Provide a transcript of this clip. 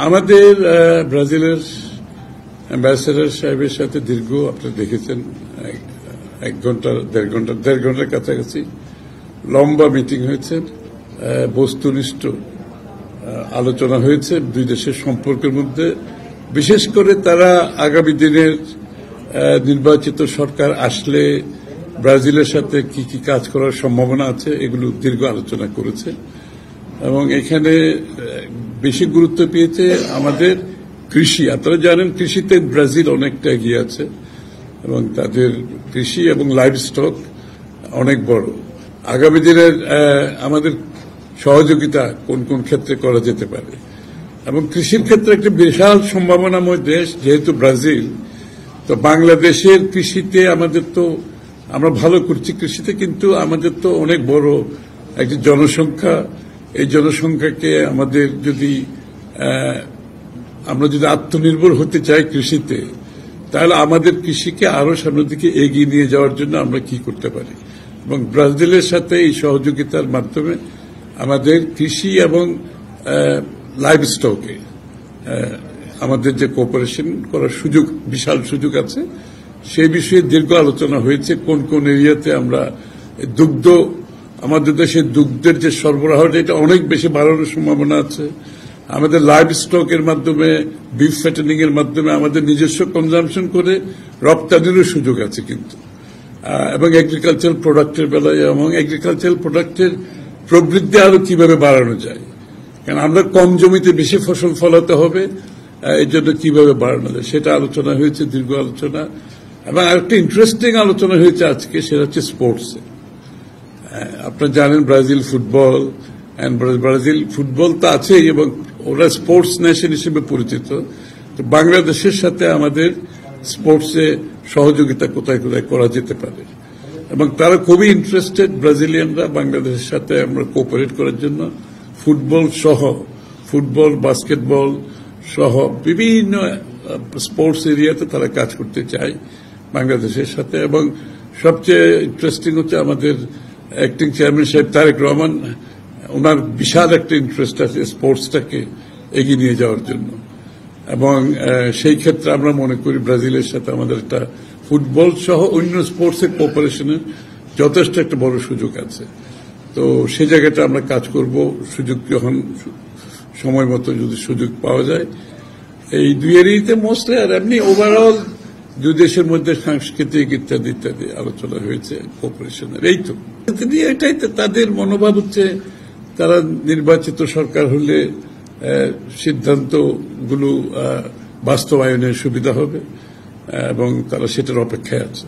আমাদের ব্রাজিলের অ্যাম্বাসেডর সাহেবের সাথে দীর্ঘ আপনারা দেখেছেন 1 ঘন্টার কাছাকাছি লম্বা মিটিং হয়েছে, বস্তুনিষ্ঠ আলোচনা হয়েছে দুই দেশের সম্পর্কের মধ্যে। বিশেষ করে তারা আগামী দিনের নির্বাচিত সরকার আসলে ব্রাজিলের সাথে কি কি কাজ করার সম্ভাবনা আছে এগুলো দীর্ঘ আলোচনা করেছে এবং এখানে বেশি গুরুত্ব পেয়েছে আমাদের কৃষি। আপনারা জানেন কৃষিতে ব্রাজিল অনেকটা এগিয়ে আছে এবং তাদের কৃষি এবং লাইভ স্টক অনেক বড়। আগামী দিনের আমাদের সহযোগিতা কোন কোন ক্ষেত্রে করা যেতে পারে এবং কৃষির ক্ষেত্রে একটা বিশাল সম্ভাবনাময় দেশ যেহেতু ব্রাজিল, তো বাংলাদেশের কৃষিতে আমাদের তো আমরা ভালো করছি কৃষিতে, কিন্তু আমাদের তো অনেক বড় একটি জনসংখ্যা। এই জনসংখ্যাকে আমাদের যদি আমরা যদি আত্মনির্ভর হতে চাই কৃষিতে, তাহলে আমাদের কৃষিকে আরো সামনের দিকে এগিয়ে নিয়ে যাওয়ার জন্য আমরা কি করতে পারি এবং ব্রাজিলের সাথে এই সহযোগিতার মাধ্যমে আমাদের কৃষি এবং লাইভ স্টকে আমাদের যে কোঅপারেশন করার সুযোগ, বিশাল সুযোগ আছে, সেই বিষয়ে দীর্ঘ আলোচনা হয়েছে। কোন কোন এরিয়াতে আমরা দুগ্ধ, আমাদের দেশে দুগ্ধের যে সরবরাহটা এটা অনেক বেশি বাড়ানোর সম্ভাবনা আছে। আমাদের লাইভ স্টকের মাধ্যমে, বিফ ফ্যাটেনিং এর মাধ্যমে আমাদের নিজস্ব কনজামশন করে রপ্তানিরও সুযোগ আছে কিন্তু, এবং এগ্রিকালচারাল প্রোডাক্টের বেলায় এবং এগ্রিকালচারাল প্রোডাক্টের প্রবৃদ্ধি আরো কিভাবে বাড়ানো যায়, কারণ আমরা কম জমিতে বেশি ফসল ফলাতে হবে, এই জন্য কিভাবে বাড়ানো যায় সেটা আলোচনা হয়েছে, দীর্ঘ আলোচনা। এবং আরেকটা ইন্টারেস্টিং আলোচনা হয়েছে আজকে, সেটা হচ্ছে স্পোর্টসে। আপনারা জানেন ব্রাজিল ফুটবল, ব্রাজিল ফুটবল তো আছেই এবং ওরা স্পোর্টস নেশন হিসেবে পরিচিত। তো বাংলাদেশের সাথে আমাদের স্পোর্টসে সহযোগিতা কোথায় কোথায় করা যেতে পারে এবং তারা খুবই ইন্টারেস্টেড ব্রাজিলিয়ানরা বাংলাদেশের সাথে আমরা কোঅপারেট করার জন্য। ফুটবল সহ, ফুটবল, বাস্কেটবল সহ বিভিন্ন স্পোর্টস এরিয়াতে তারা কাজ করতে চায় বাংলাদেশের সাথে। এবং সবচেয়ে ইন্টারেস্টিং হচ্ছে আমাদের অ্যাক্টিং চেয়ারম্যান সাহেব তারেক রহমান, ওনার বিশাল একটা ইন্টারেস্ট আছে স্পোর্টসটাকে এগিয়ে নিয়ে যাওয়ার জন্য এবং সেই ক্ষেত্রে আমরা মনে করি ব্রাজিলের সাথে আমাদের একটা ফুটবল সহ অন্য স্পোর্টসের কোঅপারেশনের যথেষ্ট একটা বড় সুযোগ আছে। তো সেই জায়গাটা আমরা কাজ করব, সুযোগ যখন সময় মতো যদি সুযোগ পাওয়া যায় এই দুই এরিয়াতে মোস্টলি। আর এমনি ওভারঅল দুই দেশের মধ্যে সাংস্কৃতিক ইত্যাদি ইত্যাদি আলোচনা হয়েছে কোঅপারেশনের। এই তো এটাই তো তাদের মনোভাব হচ্ছে, তারা নির্বাচিত সরকার হলে সিদ্ধান্তগুলো বাস্তবায়নের সুবিধা হবে এবং তারা সেটার অপেক্ষায় আছে।